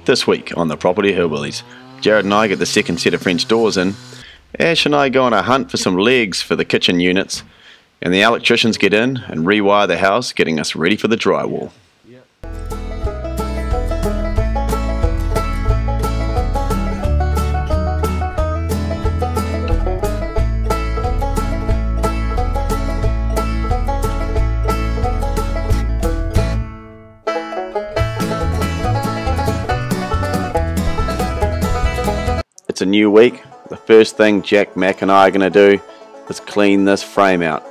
This week on the Property Hillbillies, Jared and I get the second set of French doors in, Ash and I go on a hunt for some legs for the kitchen units, and the electricians get in and rewire the house, getting us ready for the drywall. It's a new week. The first thing Jack, Mac and I are going to do is clean this frame out.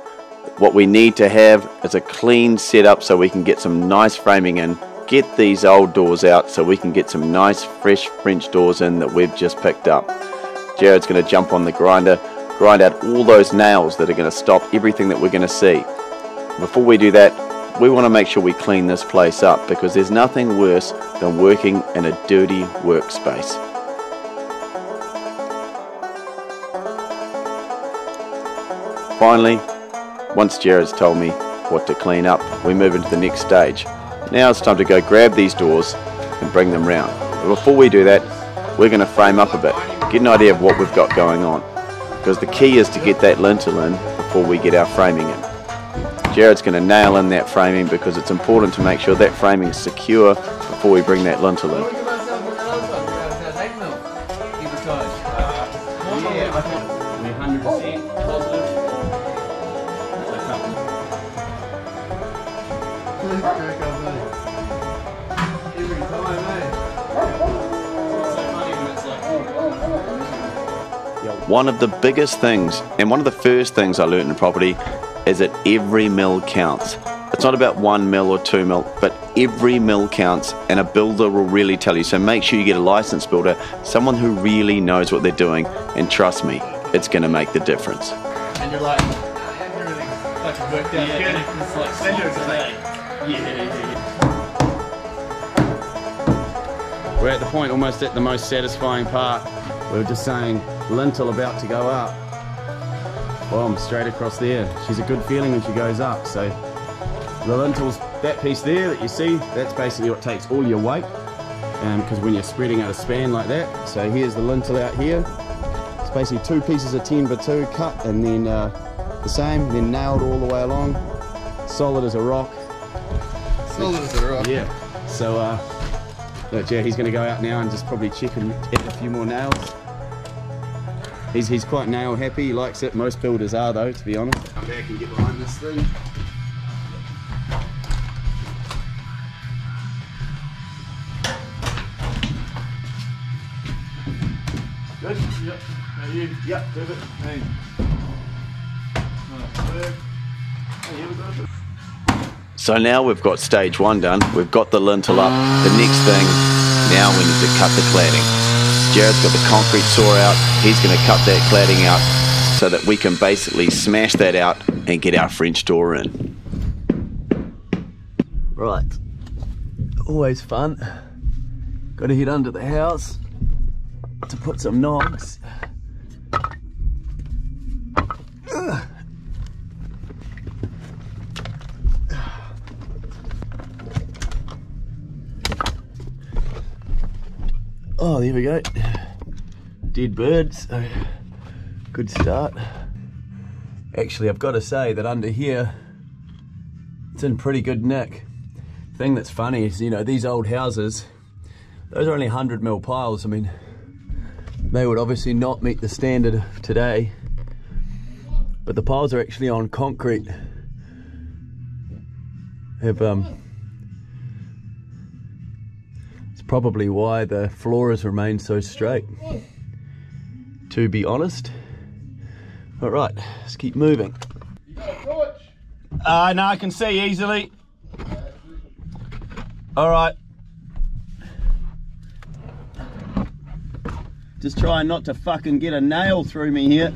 What we need to have is a clean setup so we can get some nice framing in, get these old doors out so we can get some nice fresh French doors in that we've just picked up. Jared's going to jump on the grinder, grind out all those nails that are going to stop everything that we're going to see. Before we do that, we want to make sure we clean this place up because there's nothing worse than working in a dirty workspace. Finally, once Jared's told me what to clean up, we move into the next stage. Now it's time to go grab these doors and bring them round. But before we do that, we're going to frame up a bit, get an idea of what we've got going on. Because the key is to get that lintel in before we get our framing in. Jared's going to nail in that framing because it's important to make sure that framing is secure before we bring that lintel in. One of the biggest things, and one of the first things I learned in property, is that every mil counts. It's not about 1 mil or 2 mil, but every mil counts, and a builder will really tell you. So make sure you get a licensed builder, someone who really knows what they're doing, and trust me, it's going to make the difference. And you're like, everything's fucking worked out good. It's like slots today. We're at the point, almost at the most satisfying part. We were just saying, lintel about to go up. Boom, straight across there. She's a good feeling when she goes up. So the lintel's that piece there that you see, that's basically what takes all your weight. Because when you're spreading out a span like that. So here's the lintel out here. It's basically 2 pieces of 10x2 cut and then the same, then nailed all the way along. Solid as a rock. Solid as a rock. Yeah. So look, yeah, he's going to go out now and just probably check and add a few more nails. He's quite nail happy, he likes it. Most builders are though, to be honest. Come back and get behind this thing. Good? Yep. Are you? Yep, perfect. Hey. Nice work. Hey, here we go. So now we've got stage 1 done, we've got the lintel up. The next thing, now we need to cut the cladding. Jared's got the concrete saw out, he's going to cut that cladding out so that we can basically smash that out and get our French door in. Right, always fun. Got to head under the house to put some knobs. Oh, there we go. Dead birds. So good start. Actually, I've got to say that under here, it's in pretty good nick. The thing that's funny is, you know, these old houses, those are only 100mm piles. I mean, they would obviously not meet the standard of today, but the piles are actually on concrete. It's probably why the floor has remained so straight, to be honest. All right, let's keep moving. You got a torch? No, I can see easily. All right. Just trying not to fucking get a nail through me here.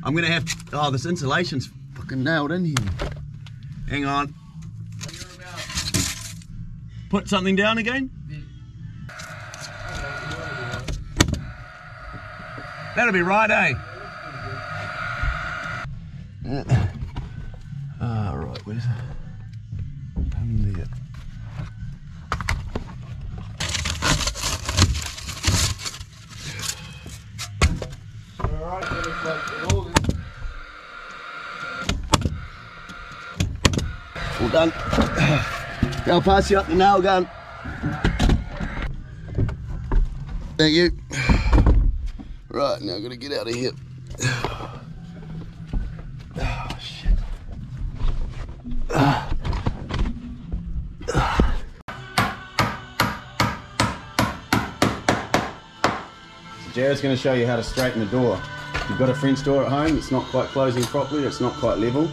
I'm gonna have, oh, this insulation's fucking nailed in here. Hang on. Put something down again? That'll be right, eh? Where's it? There. Alright, it's like all this. All done. I'll pass you up the nail gun. Thank you. Right, now I've got to get out of here. Oh, shit. Jared's going to show you how to straighten the door. If you've got a French door at home, it's not quite closing properly, it's not quite level.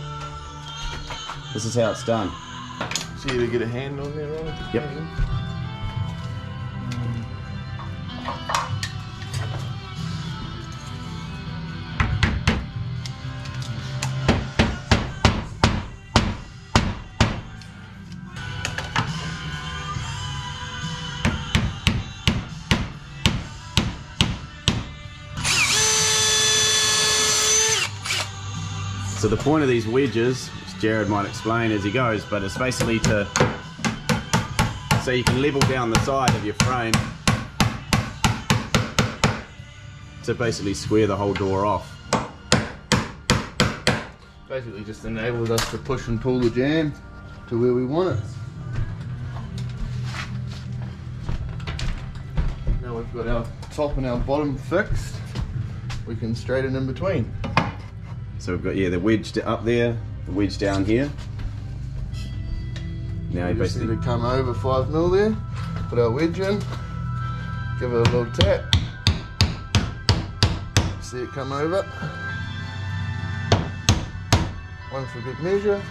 This is how it's done. See to get a hand on there, right? Yep. So the point of these wedges, which Jared might explain as he goes, but it's basically so you can level down the side of your frame to basically square the whole door off. Basically just enables us to push and pull the jam to where we want it. Now we've got our top and our bottom fixed, we can straighten in between. So we've got, yeah, the wedge up there, the wedge down here. Now you We just basically need to come over 5mm there, put our wedge in, give it a little tap, see it come over, one for good measure.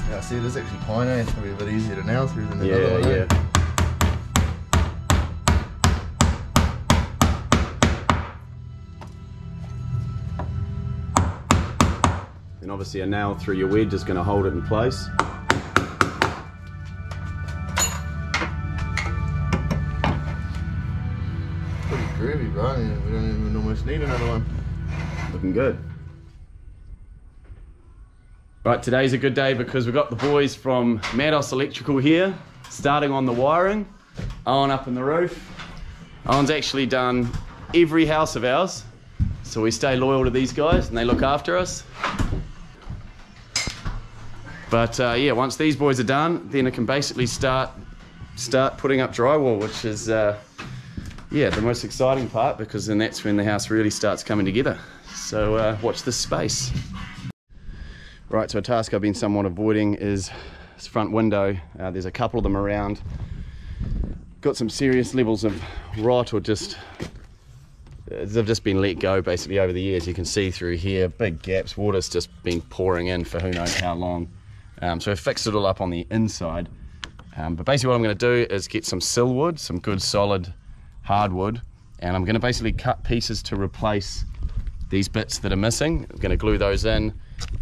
Yeah, see, it is actually fine, eh? It's probably a bit easier to nail through than the other one. yeah. And obviously a nail through your wedge is going to hold it in place. Pretty groovy, bro. Yeah, we don't even almost need another one. Looking good. Right, today's a good day because we've got the boys from Mados Electrical here, starting on the wiring. Owen up in the roof. Owen's actually done every house of ours, so we stay loyal to these guys and they look after us. But yeah, once these boys are done, then it can basically start putting up drywall, which is yeah, the most exciting part, because then that's when the house really starts coming together. So watch this space. Right, so a task I've been somewhat avoiding is this front window. There's a couple of them around. Got some serious levels of rot, or just they've just been let go basically over the years. You can see through here, big gaps, water's just been pouring in for who knows how long. So I fixed it all up on the inside. But basically what I'm going to do is get some sill wood, some good solid hardwood, and I'm going to basically cut pieces to replace these bits that are missing. I'm going to glue those in.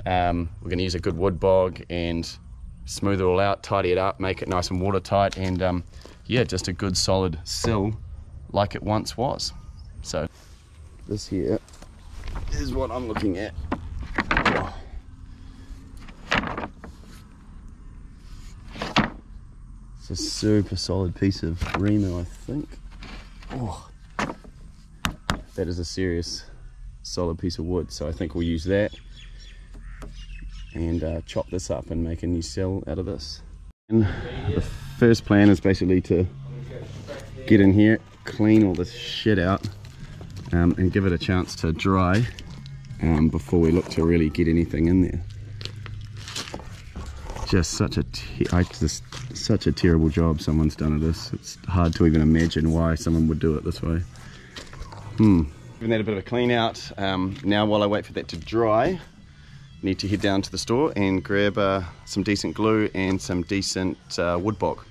We're going to use a good wood bog and smooth it all out, tidy it up, make it nice and watertight, and yeah, just a good solid sill like it once was. So this here is what I'm looking at. It's a super solid piece of Reno, I think. Oh, that is a serious solid piece of wood, so I think we'll use that and chop this up and make a new sill out of this. And the first plan is basically to get in here, clean all this shit out, and give it a chance to dry before we look to really get anything in there. Just such a terrible job someone's done at this. It's hard to even imagine why someone would do it this way. Giving that a bit of a clean out. Now while I wait for that to dry, need to head down to the store and grab some decent glue and some decent wood bog.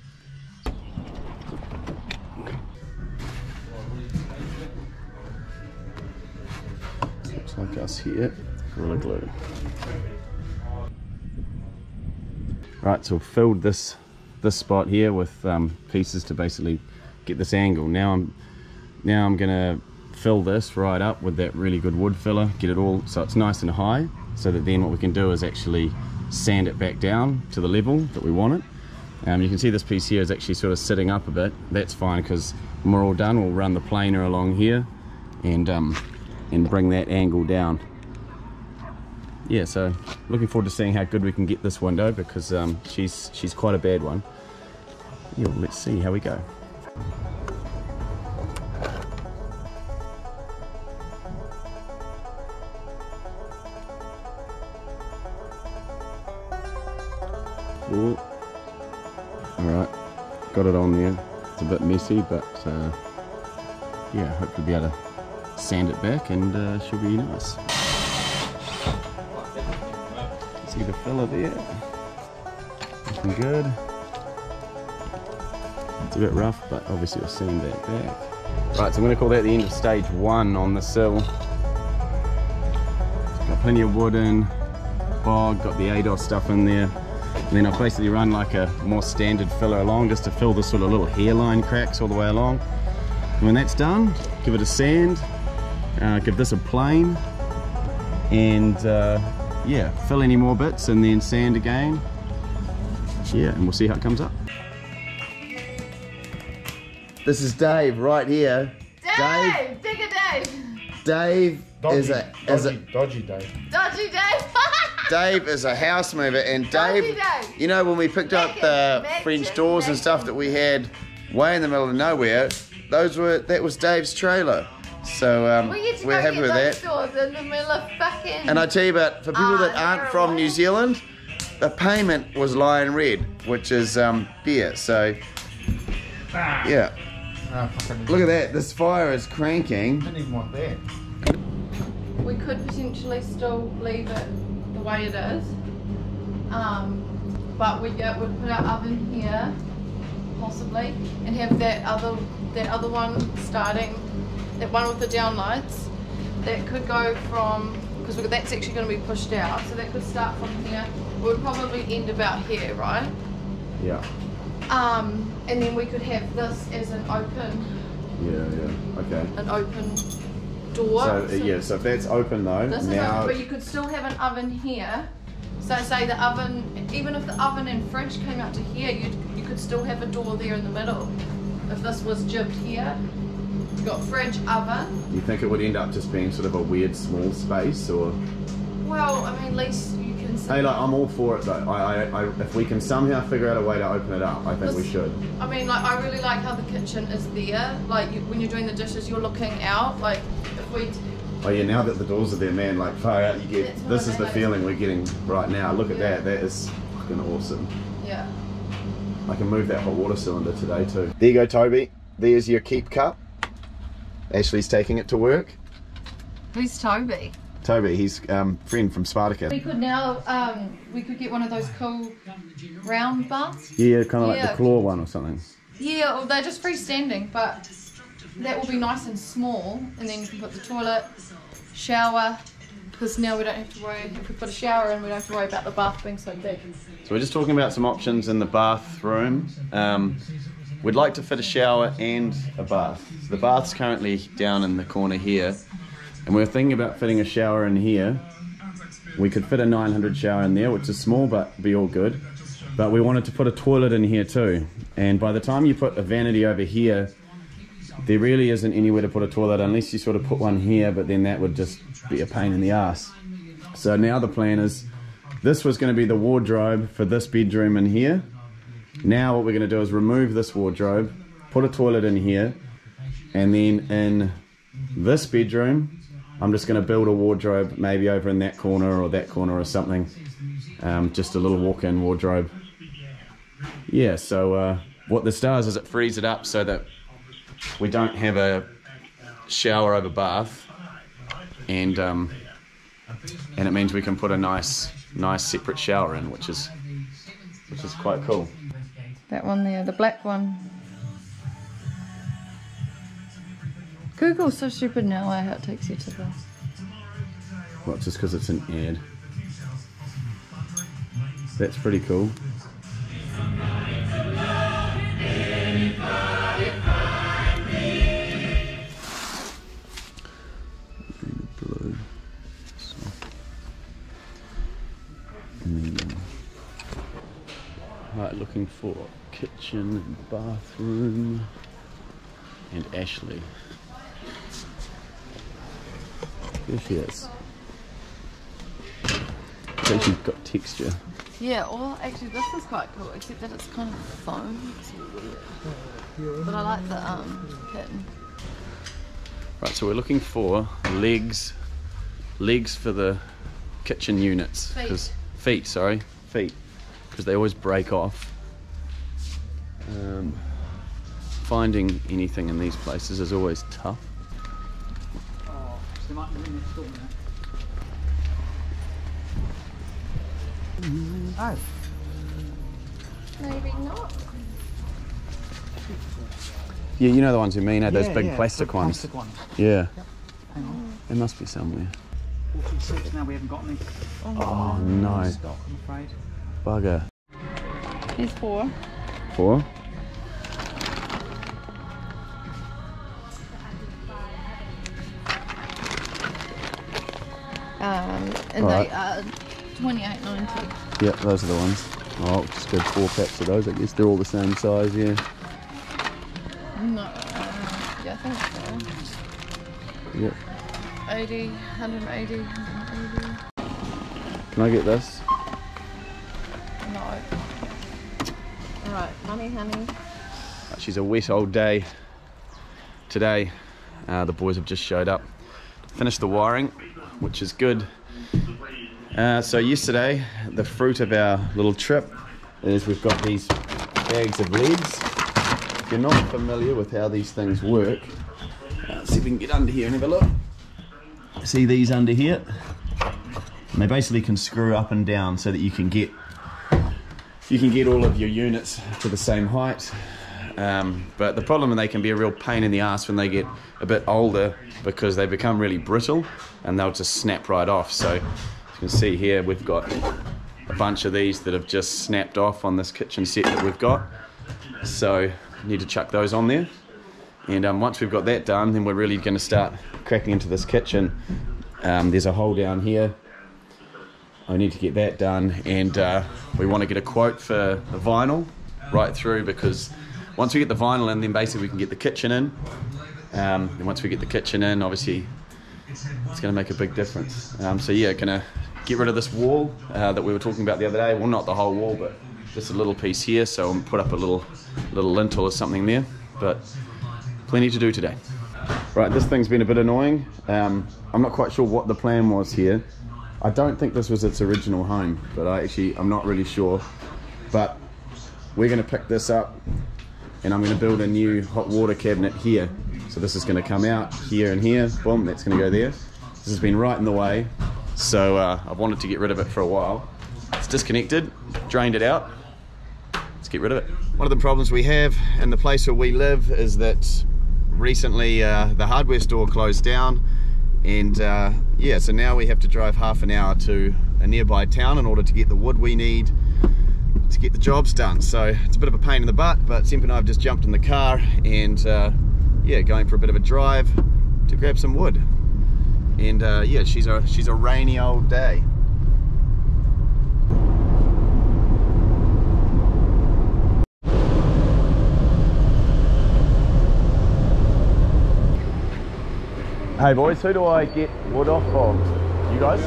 Looks like us here, Gorilla Glue. Right, so I've filled this spot here with pieces to basically get this angle. Now I'm gonna fill this right up with that really good wood filler, get it all so it's nice and high, so that then what we can do is actually sand it back down to the level that we want it. You can see this piece here is actually sort of sitting up a bit. That's fine, because when we're all done, we'll run the planer along here and bring that angle down. Yeah, so looking forward to seeing how good we can get this window, because she's quite a bad one. Yeah, well, let's see how we go. Ooh. Alright, got it on there. It's a bit messy, but yeah, hopefully be able to sand it back and she'll be nice. See the filler there? Looking good. It's a bit rough, but obviously we'll sand that back. Right, so I'm going to call that the end of stage 1 on the sill. Got plenty of wood in, bog, got the ADOS stuff in there. And then I've basically run like a more standard filler along just to fill the sort of little hairline cracks all the way along. And when that's done, give it a sand, give this a plane, and yeah, fill any more bits and then sand again. Yeah, and we'll see how it comes up. This is Dave right here. Dave! Digger Dave! Dave is a dodgy Dave. Dodgy Dave! Dave is a house mover, and Dave, you know, when we picked up the French doors and stuff that we had way in the middle of nowhere, that was Dave's trailer. So we're happy with that. Doors in the middle of fucking... And I tell you about, for people that aren't from New Zealand, the payment was lion red, which is beer. So yeah, look at that. This fire is cranking. I didn't even want that. We could potentially still leave it the way it is, but we would put our oven here, possibly, and have that other one starting, that one with the downlights. That could go from, because that's actually going to be pushed out, so that could start from here. It would probably end about here, right? Yeah. And then we could have this as an open. Yeah, okay. An open door. So yeah, so if that's open though, this now... is open, but you could still have an oven here. So say the oven, even if the oven and fridge came out to here, you could still have a door there in the middle. If this was jibbed here, you've got fridge, oven. Do you think it would end up just being sort of a weird small space, or...? Well, I mean, at least you can see. Hey, like, I'm all for it though. If we can somehow figure out a way to open it up, I think we should. I mean, like, I really like how the kitchen is there. Like, when you're doing the dishes, you're looking out. Like, if we... Oh yeah, now that the doors are there, man, like, far out, you get... This is the feeling we're getting right now. Look at that. That is fucking awesome. Yeah. I can move that hot water cylinder today too. There you go, Toby. There's your keep cup. Ashley's taking it to work. Who's Toby? Toby, he's friend from Spartacus. We could now, we could get one of those cool round baths. Yeah, kind of like the claw one or something. Yeah, or they're just freestanding, but that will be nice and small, and then you can put the toilet, shower, because now we don't have to worry, if we put a shower in, we don't have to worry about the bath being so big. So we're just talking about some options in the bathroom. We'd like to fit a shower and a bath. So the bath's currently down in the corner here, and we're thinking about fitting a shower in here. We could fit a 900 shower in there, which is small but be all good. But we wanted to put a toilet in here too. And by the time you put a vanity over here, there really isn't anywhere to put a toilet unless you sort of put one here, but then that would just be a pain in the ass. So now the plan is, this was going to be the wardrobe for this bedroom in here. Now what we're going to do is remove this wardrobe, put a toilet in here, and then in this bedroom, I'm just going to build a wardrobe maybe over in that corner or something. Just a little walk-in wardrobe. Yeah, so what this does is it frees it up so that we don't have a shower over bath, and it means we can put a nice separate shower in, which is quite cool. That one there, the black one. Google's so stupid now, how it takes you to this. Well, just because it's an ad. That's pretty cool. looking for kitchen and bathroom and Ashley. There she is. So she's got texture. Yeah, well, actually, this is quite cool, except that it's kind of foam. It's weird. But I like the kitten. Right, so we're looking for legs for the kitchen units. Feet, because they always break off. Finding anything in these places is always tough. Oh, so they might be next door now. Oh. Maybe not. Yeah, you know the ones you mean, those Yeah, big yeah, plastic ones. Plastic ones. Yeah. Hang on. There must be somewhere. 46 now, we haven't got any. Oh no. Stock, I'm afraid. Bugger. Here's 4. 4? And Right. they are $28.90. Yep, those are the ones. Oh, just go 4 packs of those. I guess they're all the same size, yeah. No, yeah, I think so. Yep. 80, 180, 180. Can I get this? No. Alright, honey. She's a wet old day today. The boys have just showed up. Finished the wiring, which is good. So yesterday, the fruit of our little trip is we've got these bags of leads. If you're not familiar with how these things work, let's see if we can get under here and have a look. See these under here? And they basically can screw up and down so that you can get all of your units to the same height. But the problem is they can be a real pain in the ass when they get a bit older because they become really brittle and they'll just snap right off. So you can see here we've got a bunch of these that have just snapped off on this kitchen set that we've got. So need to chuck those on there. And once we've got that done, then we're really going to start cracking into this kitchen. There's a hole down here. I need to get that done, and we want to get a quote for the vinyl right through, because once we get the vinyl in, then basically we can get the kitchen in. And once we get the kitchen in, obviously it's going to make a big difference. So yeah, gonna get rid of this wall that we were talking about the other day. Well, not the whole wall, but just a little piece here. So I'll put up a little lintel or something there. But plenty to do today. Right, this thing's been a bit annoying. I'm not quite sure what the plan was here. I don't think this was its original home, but I'm not really sure. But we're going to pick this up and I'm going to build a new hot water cabinet here. So this is going to come out here and here. Boom, that's going to go there. This has been right in the way. So I've wanted to get rid of it for a while. It's disconnected, drained it out. Let's get rid of it. One of the problems we have in the place where we live is that recently the hardware store closed down, and yeah, so now we have to drive half an hour to a nearby town in order to get the wood we need to get the jobs done. So it's a bit of a pain in the butt, but Simp and I have just jumped in the car and yeah, going for a bit of a drive to grab some wood. And yeah, she's a rainy old day. Hey boys, who do I get wood off of? You guys?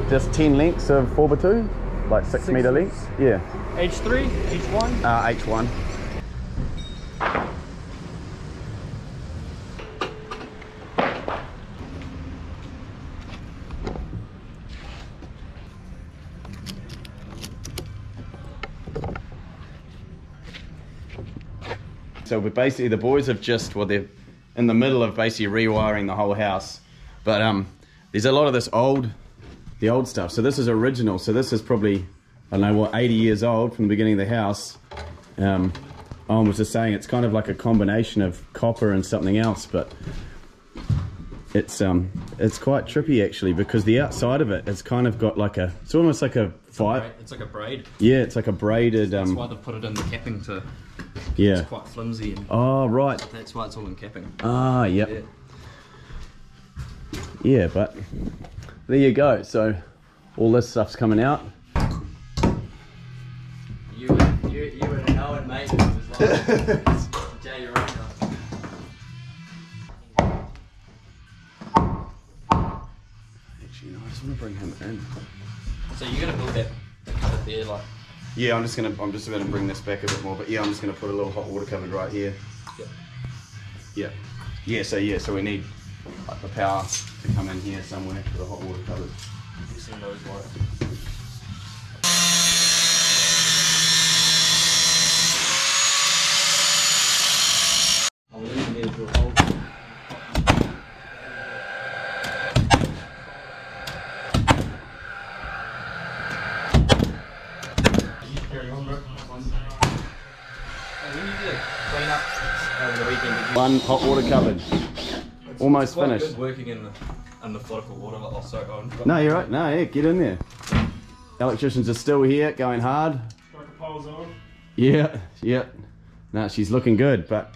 Just 10 lengths of 4x2? Like 6 metre lengths? Yeah. H3, H1? H1. So we're basically, the boys have just, well, they're in the middle of basically rewiring the whole house. But there's a lot of the old stuff. So this is original. So this is probably, I don't know what, 80 years old from the beginning of the house. Owen was just saying it's kind of like a combination of copper and something else, but it's quite trippy actually, because the outside of it's kind of got like it's almost like a fire. It's like a braid. Yeah, it's like a braided. That's why they've put it in the capping to. Yeah. It's quite flimsy. And oh right. that's why it's all in capping. Ah yep. Yeah, but there you go. So all this stuff's coming out. You and Jay, you're right now. Actually, no, I just want to bring him in. So you're gonna build that cupboard there, like. Yeah, I'm just gonna bring this back a bit more, but yeah, I'm just gonna put a little hot water cupboard right here. Yep. Yeah. So we need like the power to come in here somewhere for the hot water cupboard. Using those wires. One hot water cupboard. Almost Quite finished. good working in the flood of water. Oh, sorry, Owen. No, you're right. No, yeah, get in there. Electricians are still here, going hard. Yeah. No, she's looking good, but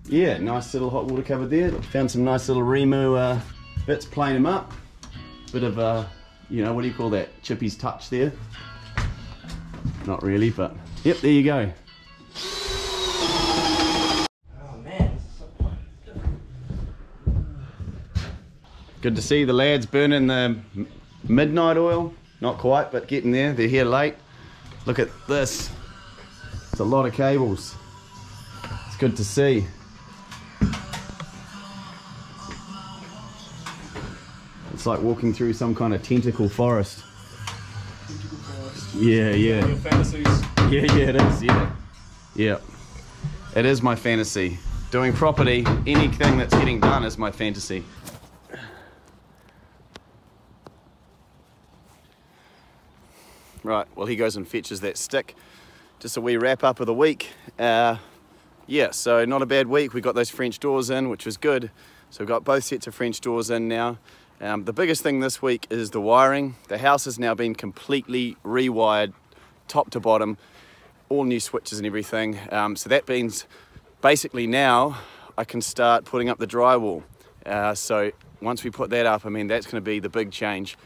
yeah, nice little hot water cupboard there. Found some nice little Remu bits, playing them up. Bit of you know, what do you call that? Chippy's touch there. Not really, but yep, there you go. Good to see the lads burning the midnight oil. Not quite, but getting there. They're here late. Look at this. It's a lot of cables. It's good to see. It's like walking through some kind of tentacle forest. Yeah. Your fantasies. Yeah, it is, yeah. It is my fantasy. Doing property, anything that's getting done is my fantasy. Right, well, he goes and fetches that stick. Just a wee wrap up of the week. Yeah, so not a bad week. We got those French doors in, which was good. So we've got both sets of French doors in now. The biggest thing this week is the wiring. The house has now been completely rewired, top to bottom, all new switches and everything. So that means basically now I can start putting up the drywall. So once we put that up, I mean, that's going to be the big change.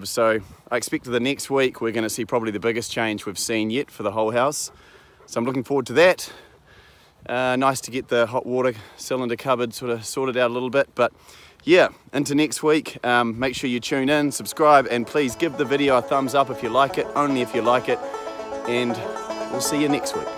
So I expect the next week we're going to see probably the biggest change we've seen yet for the whole house. So I'm looking forward to that. Nice to get the hot water cylinder cupboard sort of sorted out a little bit, but yeah, into next week. Make sure you tune in, subscribe, and please give the video a thumbs up if you like it, only if you like it, and we'll see you next week.